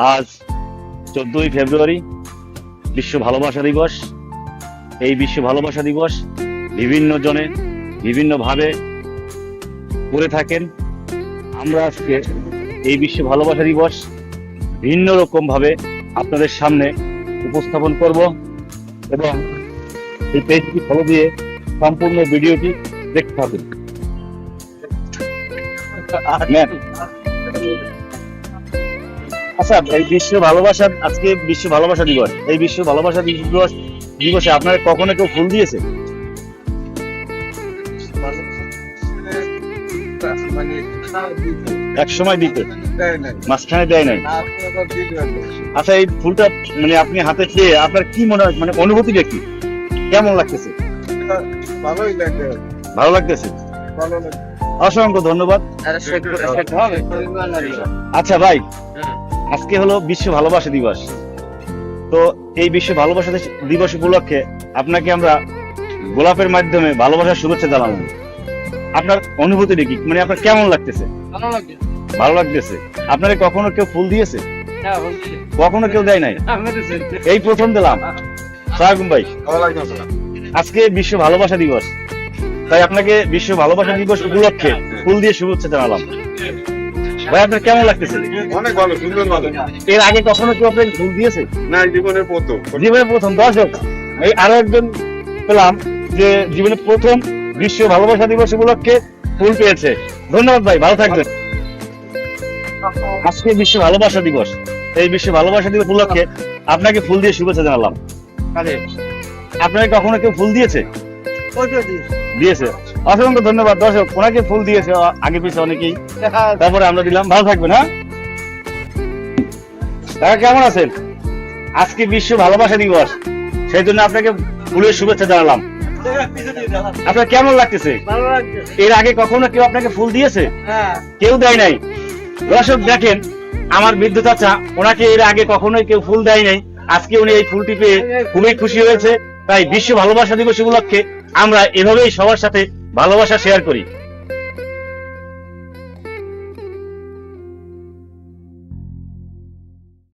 আজ 14ই ফেব্রুয়ারি বিশ্ব ভালোবাসা দিবস। এই বিশ্ব ভালোবাসা দিবস বিভিন্ন জনে বিভিন্নভাবে করে থাকেন। আমরা আজকে এই বিশ্ব ভালোবাসা দিবস ভিন্ন রকম ভাবে আপনাদের সামনে উপস্থাপন করব এবং এই পেজটি ফলো দিয়ে সম্পূর্ণ ভিডিওটি দেখতে থাকুন। আচ্ছা, এই বিশ্ব ভালোবাসা, আজকে বিশ্ব ভালোবাসা দিবস, এই বিশ্ব ভালোবাসা দিবসে আপনারা কখনো কেউ ফুল দিয়েছে? এক সময় দিতে, মাঝখানে দেয় নাই। আচ্ছা, এই ফুলটা মানে আপনি হাতে পেয়ে আপনার কি মনে হয়, মানে অনুভূতিটা কি, কেমন লাগতেছে? ভালো লাগতেছে। অসংখ্য ধন্যবাদ। আচ্ছা ভাই, আজকে হলো বিশ্ব ভালোবাসা দিবস। তো এই বিশ্ব ভালোবাসা দিবস উপলক্ষে আপনাকে আমরা গোলাপের মাধ্যমে ভালোবাসার শুভেচ্ছা জানালাম। আপনার অনুভূতিটা কি, মানে আপনার কেমন লাগতেছে? ভালো লাগতেছে। আপনারা কখনো কেউ ফুল দিয়েছে? কখনো কেউ দেয় নাই? এই প্রথম দিলাম। সালাম ভাই, আজকে বিশ্ব ভালোবাসা দিবস, তাই আপনাকে বিশ্ব ভালোবাসা দিবস উপলক্ষে ফুল দিয়ে শুভেচ্ছা জানালাম। ভাই, আপনার কেমন লাগতেছে? অনেক ভালো, সুন্দর ভালো। এর আগে কখনো কেউ আপনাকে ফুল দিয়েছে? না, জীবনের প্রথম। জীবনের প্রথম। দর্শক, এই আরো একজন পেলাম যে জীবনের প্রথম বিশ্ব ভালোবাসা দিবস উপলক্ষে ফুল পেয়েছে। ধন্যবাদ ভাই, ভালো থাকবেন। আজকে বিশ্ব ভালোবাসা দিবস, এই বিশ্ব ভালোবাসা দিবস উপলক্ষে আপনাকে ফুল দিয়ে শুভেচ্ছা জানালাম। আপনাকে কখনো কেউ ফুল দিয়েছে? দিয়েছে। অসংখ্য ধন্যবাদ। দর্শক, ওনাকে ফুল দিয়েছে আগে পিছিয়ে অনেকেই, তারপরে আমরা দিলাম। ভালো থাকবেন। হ্যাঁ দাদা, কেমন আছেন? আজকে বিশ্ব ভালোবাসা দিবস, সেই জন্য আপনাকে ফুলের শুভেচ্ছা জানালাম। আপনার কেমন লাগতেছে? এর আগে কখনো কেউ আপনাকে ফুল দিয়েছে? কেউ দেয় নাই। দর্শক দেখেন, আমার বৃদ্ধ চাচা, ওনাকে এর আগে কখনোই কেউ ফুল দেয় নাই। আজকে উনি এই ফুলটি পেয়ে খুবই খুশি হয়েছে। তাই বিশ্ব ভালোবাসা দিবস উপলক্ষে আমরা এভাবেই সবার সাথে ভালোবাসা শেয়ার করি।